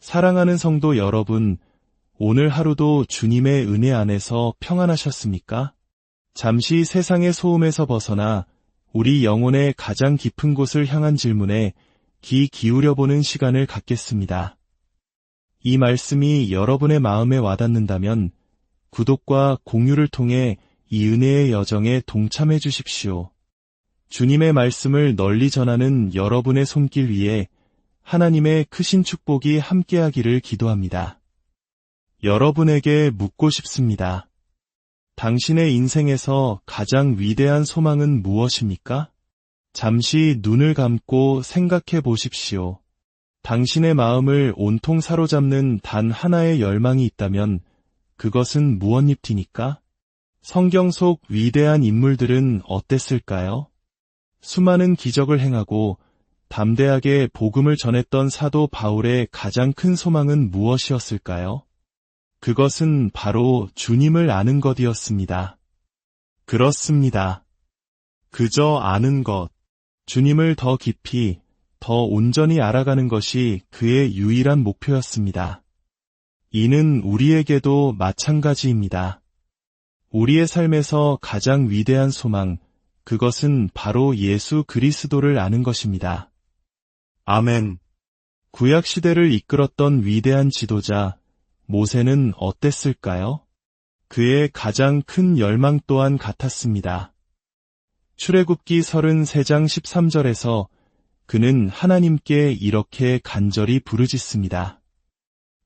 사랑하는 성도 여러분, 오늘 하루도 주님의 은혜 안에서 평안하셨습니까? 잠시 세상의 소음에서 벗어나 우리 영혼의 가장 깊은 곳을 향한 질문에 귀 기울여보는 시간을 갖겠습니다. 이 말씀이 여러분의 마음에 와닿는다면 구독과 공유를 통해 이 은혜의 여정에 동참해 주십시오. 주님의 말씀을 널리 전하는 여러분의 손길 위에 하나님의 크신 축복이 함께하기를 기도합니다. 여러분에게 묻고 싶습니다. 당신의 인생에서 가장 위대한 소망은 무엇입니까? 잠시 눈을 감고 생각해 보십시오. 당신의 마음을 온통 사로잡는 단 하나의 열망이 있다면 그것은 무엇입니까? 성경 속 위대한 인물들은 어땠을까요? 수많은 기적을 행하고 담대하게 복음을 전했던 사도 바울의 가장 큰 소망은 무엇이었을까요? 그것은 바로 주님을 아는 것이었습니다. 그렇습니다. 그저 아는 것, 주님을 더 깊이, 더 온전히 알아가는 것이 그의 유일한 목표였습니다. 이는 우리에게도 마찬가지입니다. 우리의 삶에서 가장 위대한 소망, 그것은 바로 예수 그리스도를 아는 것입니다. 아멘. 구약 시대를 이끌었던 위대한 지도자 모세는 어땠을까요? 그의 가장 큰 열망 또한 같았습니다. 출애굽기 33장 13절에서 그는 하나님께 이렇게 간절히 부르짖습니다.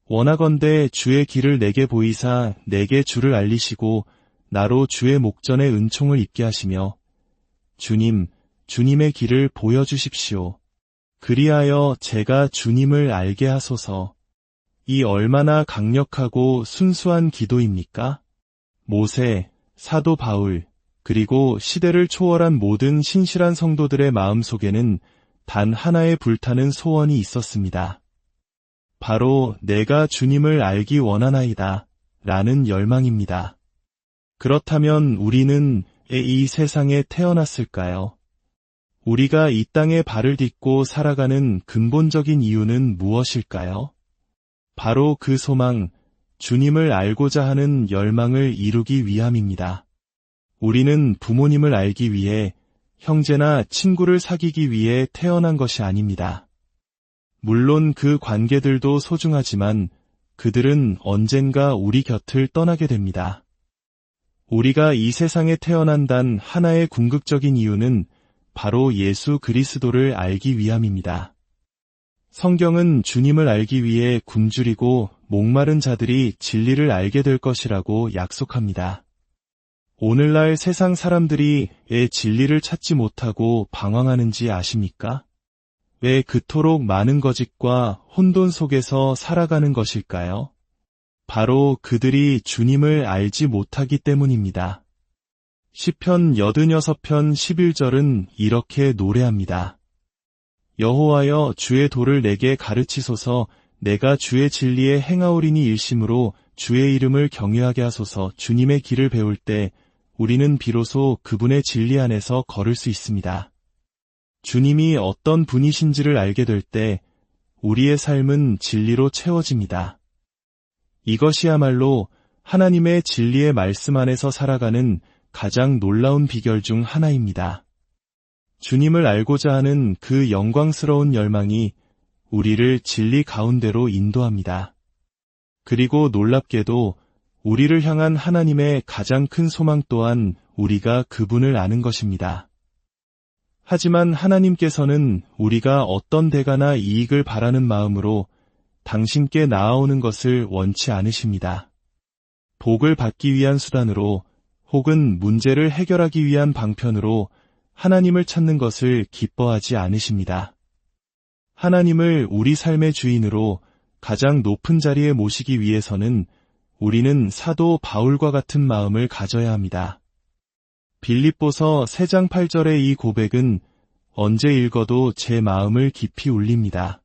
원하건대 주의 길을 내게 보이사 내게 주를 알리시고 나로 주의 목전에 은총을 입게 하시며 주님, 주님의 길을 보여주십시오. 그리하여 제가 주님을 알게 하소서. 이 얼마나 강력하고 순수한 기도입니까? 모세, 사도 바울, 그리고 시대를 초월한 모든 신실한 성도들의 마음속에는 단 하나의 불타는 소원이 있었습니다. 바로 내가 주님을 알기 원하나이다 라는 열망입니다. 그렇다면 우리는 이 세상에 태어났을까요? 우리가 이 땅에 발을 딛고 살아가는 근본적인 이유는 무엇일까요? 바로 그 소망, 주님을 알고자 하는 열망을 이루기 위함입니다. 우리는 부모님을 알기 위해, 형제나 친구를 사귀기 위해 태어난 것이 아닙니다. 물론 그 관계들도 소중하지만 그들은 언젠가 우리 곁을 떠나게 됩니다. 우리가 이 세상에 태어난 단 하나의 궁극적인 이유는 바로 예수 그리스도를 알기 위함입니다. 성경은 주님을 알기 위해 굶주리고 목마른 자들이 진리를 알게 될 것이라고 약속합니다. 오늘날 세상 사람들이 왜 진리를 찾지 못하고 방황하는지 아십니까? 왜 그토록 많은 거짓과 혼돈 속에서 살아가는 것일까요? 바로 그들이 주님을 알지 못하기 때문입니다. 시편 86편 11절은 이렇게 노래합니다. 여호와여 주의 도를 내게 가르치소서. 내가 주의 진리에 행하오리니 일심으로 주의 이름을 경외하게 하소서. 주님의 길을 배울 때 우리는 비로소 그분의 진리 안에서 걸을 수 있습니다. 주님이 어떤 분이신지를 알게 될 때 우리의 삶은 진리로 채워집니다. 이것이야말로 하나님의 진리의 말씀 안에서 살아가는 가장 놀라운 비결 중 하나입니다. 주님을 알고자 하는 그 영광스러운 열망이 우리를 진리 가운데로 인도합니다. 그리고 놀랍게도 우리를 향한 하나님의 가장 큰 소망 또한 우리가 그분을 아는 것입니다. 하지만 하나님께서는 우리가 어떤 대가나 이익을 바라는 마음으로 당신께 나아오는 것을 원치 않으십니다. 복을 받기 위한 수단으로 혹은 문제를 해결하기 위한 방편으로 하나님을 찾는 것을 기뻐하지 않으십니다. 하나님을 우리 삶의 주인으로 가장 높은 자리에 모시기 위해서는 우리는 사도 바울과 같은 마음을 가져야 합니다. 빌립보서 3장 8절의 이 고백은 언제 읽어도 제 마음을 깊이 울립니다.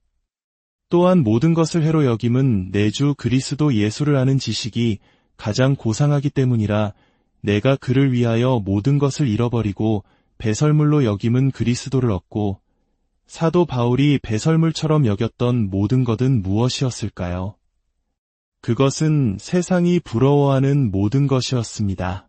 또한 모든 것을 해로 여김은 내 주 그리스도 예수를 아는 지식이 가장 고상하기 때문이라 내가 그를 위하여 모든 것을 잃어버리고 배설물로 여김은 그리스도를 얻고 사도 바울이 배설물처럼 여겼던 모든 것은 무엇이었을까요? 그것은 세상이 부러워하는 모든 것이었습니다.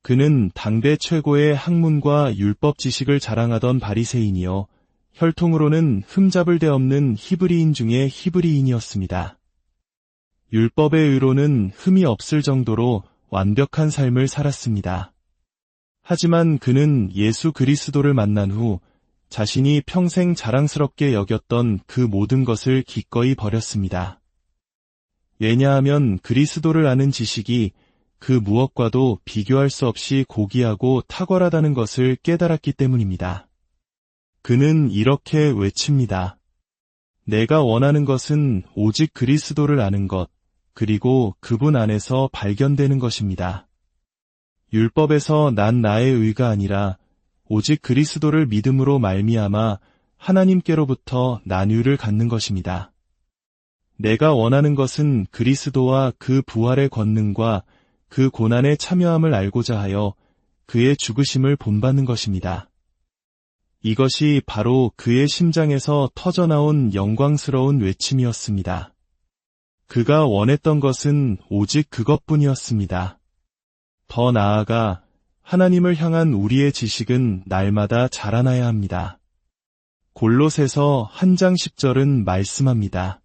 그는 당대 최고의 학문과 율법 지식을 자랑하던 바리새인이요, 혈통으로는 흠잡을 데 없는 히브리인 중에 히브리인이었습니다. 율법의 의로는 흠이 없을 정도로 완벽한 삶을 살았습니다. 하지만 그는 예수 그리스도를 만난 후 자신이 평생 자랑스럽게 여겼던 그 모든 것을 기꺼이 버렸습니다. 왜냐하면 그리스도를 아는 지식이 그 무엇과도 비교할 수 없이 고귀하고 탁월하다는 것을 깨달았기 때문입니다. 그는 이렇게 외칩니다. 내가 원하는 것은 오직 그리스도를 아는 것, 그리고 그분 안에서 발견되는 것입니다. 율법에서 난 나의 의가 아니라 오직 그리스도를 믿음으로 말미암아 하나님께로부터 난유를 갖는 것입니다. 내가 원하는 것은 그리스도와 그 부활의 권능과 그 고난에 참여함을 알고자 하여 그의 죽으심을 본받는 것입니다. 이것이 바로 그의 심장에서 터져나온 영광스러운 외침이었습니다. 그가 원했던 것은 오직 그것뿐이었습니다. 더 나아가 하나님을 향한 우리의 지식은 날마다 자라나야 합니다. 골로새서 1장 10절은 말씀합니다.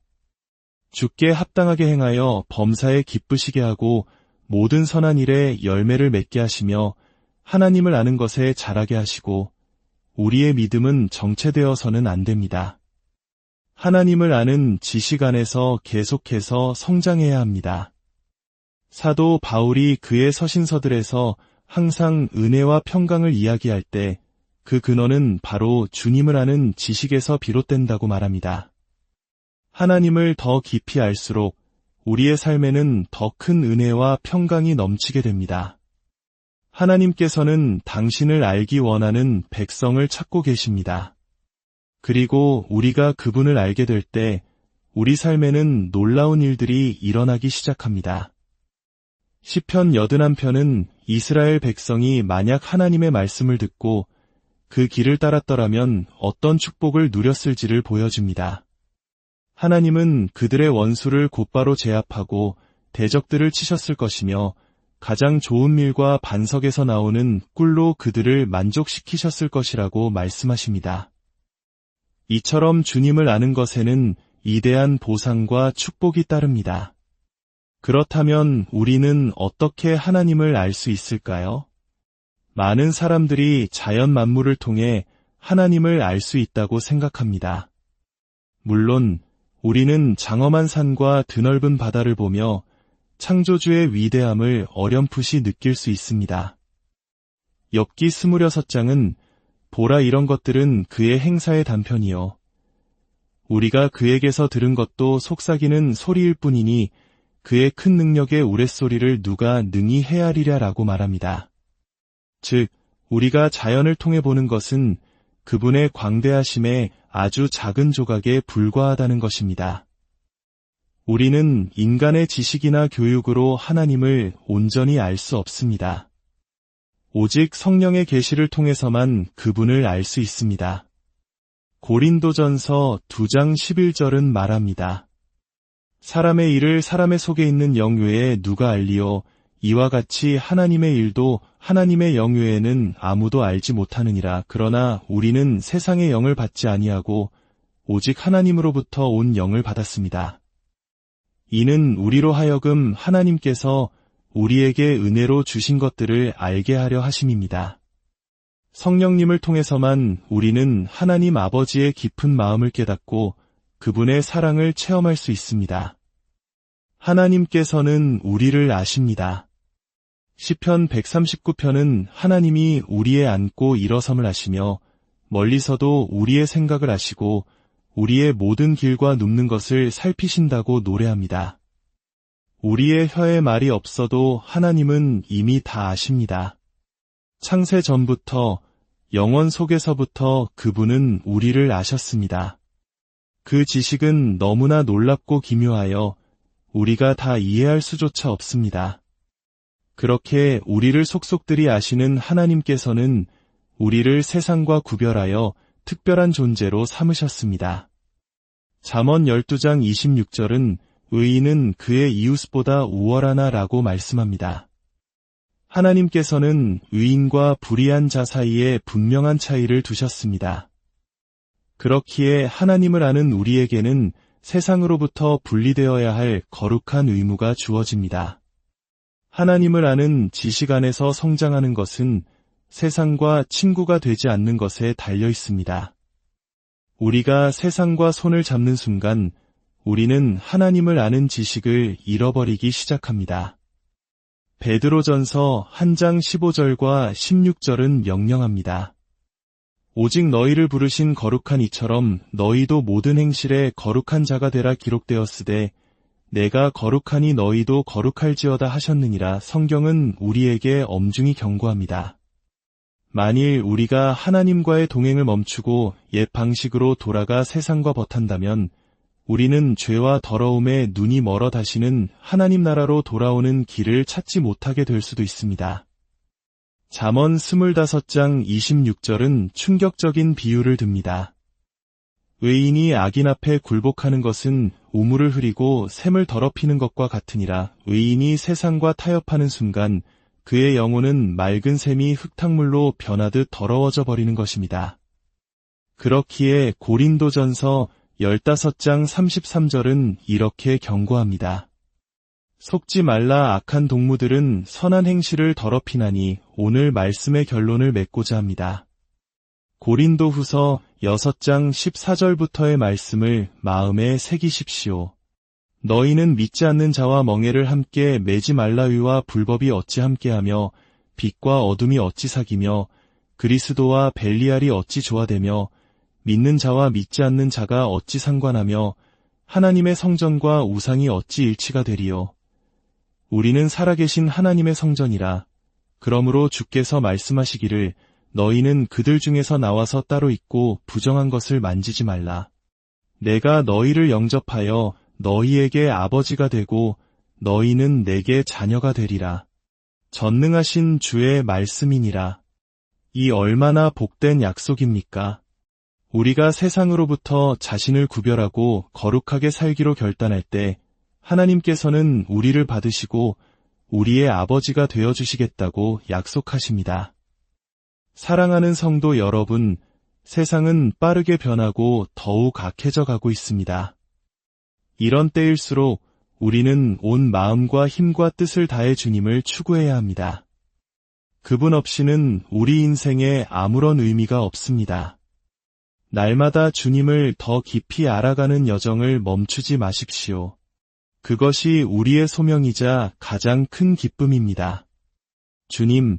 주께 합당하게 행하여 범사에 기쁘시게 하고 모든 선한 일에 열매를 맺게 하시며 하나님을 아는 것에 자라게 하시고 우리의 믿음은 정체되어서는 안 됩니다. 하나님을 아는 지식 안에서 계속해서 성장해야 합니다. 사도 바울이 그의 서신서들에서 항상 은혜와 평강을 이야기할 때 그 근원은 바로 주님을 아는 지식에서 비롯된다고 말합니다. 하나님을 더 깊이 알수록 우리의 삶에는 더 큰 은혜와 평강이 넘치게 됩니다. 하나님께서는 당신을 알기 원하는 백성을 찾고 계십니다. 그리고 우리가 그분을 알게 될 때 우리 삶에는 놀라운 일들이 일어나기 시작합니다. 시편 81편은 이스라엘 백성이 만약 하나님의 말씀을 듣고 그 길을 따랐더라면 어떤 축복을 누렸을지를 보여줍니다. 하나님은 그들의 원수를 곧바로 제압하고 대적들을 치셨을 것이며 가장 좋은 밀과 반석에서 나오는 꿀로 그들을 만족시키셨을 것이라고 말씀하십니다. 이처럼 주님을 아는 것에는 이대한 보상과 축복이 따릅니다. 그렇다면 우리는 어떻게 하나님을 알 수 있을까요? 많은 사람들이 자연 만물을 통해 하나님을 알 수 있다고 생각합니다. 물론 우리는 장엄한 산과 드넓은 바다를 보며 창조주의 위대함을 어렴풋이 느낄 수 있습니다. 엽기 26장은 보라 이런 것들은 그의 행사의 단편이요. 우리가 그에게서 들은 것도 속삭이는 소리일 뿐이니 그의 큰 능력의 우레소리를 누가 능히 헤아리랴라고 말합니다. 즉, 우리가 자연을 통해 보는 것은 그분의 광대하심에 아주 작은 조각에 불과하다는 것입니다. 우리는 인간의 지식이나 교육으로 하나님을 온전히 알 수 없습니다. 오직 성령의 계시를 통해서만 그분을 알 수 있습니다. 고린도전서 2장 11절은 말합니다. 사람의 일을 사람의 속에 있는 영 외에 누가 알리요? 이와 같이 하나님의 일도 하나님의 영 외에는 아무도 알지 못하느니라. 그러나 우리는 세상의 영을 받지 아니하고 오직 하나님으로부터 온 영을 받았습니다. 이는 우리로 하여금 하나님께서 우리에게 은혜로 주신 것들을 알게 하려 하심입니다. 성령님을 통해서만 우리는 하나님 아버지의 깊은 마음을 깨닫고 그분의 사랑을 체험할 수 있습니다. 하나님께서는 우리를 아십니다. 시편 139편은 하나님이 우리의 앉고 일어섬을 아시며 멀리서도 우리의 생각을 아시고 우리의 모든 길과 눕는 것을 살피신다고 노래합니다. 우리의 혀에 말이 없어도 하나님은 이미 다 아십니다. 창세 전부터 영원 속에서부터 그분은 우리를 아셨습니다. 그 지식은 너무나 놀랍고 기묘하여 우리가 다 이해할 수조차 없습니다. 그렇게 우리를 속속들이 아시는 하나님께서는 우리를 세상과 구별하여 특별한 존재로 삼으셨습니다. 잠언 12장 26절은 의인은 그의 이웃보다 우월하나라고 말씀합니다. 하나님께서는 의인과 불의한 자 사이에 분명한 차이를 두셨습니다. 그렇기에 하나님을 아는 우리에게는 세상으로부터 분리되어야 할 거룩한 의무가 주어집니다. 하나님을 아는 지식 안에서 성장하는 것은 세상과 친구가 되지 않는 것에 달려 있습니다. 우리가 세상과 손을 잡는 순간 우리는 하나님을 아는 지식을 잃어버리기 시작합니다. 베드로전서 1장 15절과 16절은 명령합니다. 오직 너희를 부르신 거룩한 이처럼 너희도 모든 행실에 거룩한 자가 되라 기록되었으되 내가 거룩하니 너희도 거룩할지어다 하셨느니라. 성경은 우리에게 엄중히 경고합니다. 만일 우리가 하나님과의 동행을 멈추고 옛 방식으로 돌아가 세상과 버탄다면 우리는 죄와 더러움에 눈이 멀어 다시는 하나님 나라로 돌아오는 길을 찾지 못하게 될 수도 있습니다. 잠언 25장 26절은 충격적인 비유를 듭니다. 의인이 악인 앞에 굴복하는 것은 우물을 흐리고 샘을 더럽히는 것과 같으니라. 의인이 세상과 타협하는 순간 그의 영혼은 맑은 샘이 흙탕물로 변하듯 더러워져 버리는 것입니다. 그렇기에 고린도전서 15장 33절은 이렇게 경고합니다. 속지 말라. 악한 동무들은 선한 행실을 더럽히나니. 오늘 말씀의 결론을 맺고자 합니다. 고린도후서 6장 14절부터의 말씀을 마음에 새기십시오. 너희는 믿지 않는 자와 멍에를 함께 매지 말라. 의와 불법이 어찌 함께하며 빛과 어둠이 어찌 사귀며 그리스도와 벨리알이 어찌 조화되며 믿는 자와 믿지 않는 자가 어찌 상관하며 하나님의 성전과 우상이 어찌 일치가 되리요. 우리는 살아계신 하나님의 성전이라. 그러므로 주께서 말씀하시기를 너희는 그들 중에서 나와서 따로 있고 부정한 것을 만지지 말라. 내가 너희를 영접하여 너희에게 아버지가 되고 너희는 내게 자녀가 되리라. 전능하신 주의 말씀이니라. 이 얼마나 복된 약속입니까? 우리가 세상으로부터 자신을 구별하고 거룩하게 살기로 결단할 때 하나님께서는 우리를 받으시고 우리의 아버지가 되어주시겠다고 약속하십니다. 사랑하는 성도 여러분, 세상은 빠르게 변하고 더욱 악해져 가고 있습니다. 이런 때일수록 우리는 온 마음과 힘과 뜻을 다해 주님을 추구해야 합니다. 그분 없이는 우리 인생에 아무런 의미가 없습니다. 날마다 주님을 더 깊이 알아가는 여정을 멈추지 마십시오. 그것이 우리의 소명이자 가장 큰 기쁨입니다. 주님,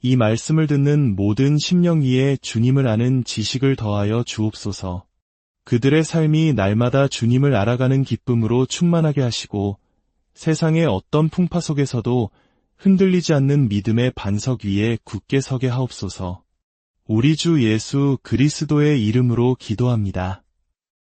이 말씀을 듣는 모든 심령 위에 주님을 아는 지식을 더하여 주옵소서. 그들의 삶이 날마다 주님을 알아가는 기쁨으로 충만하게 하시고 세상의 어떤 풍파 속에서도 흔들리지 않는 믿음의 반석 위에 굳게 서게 하옵소서. 우리 주 예수 그리스도의 이름으로 기도합니다.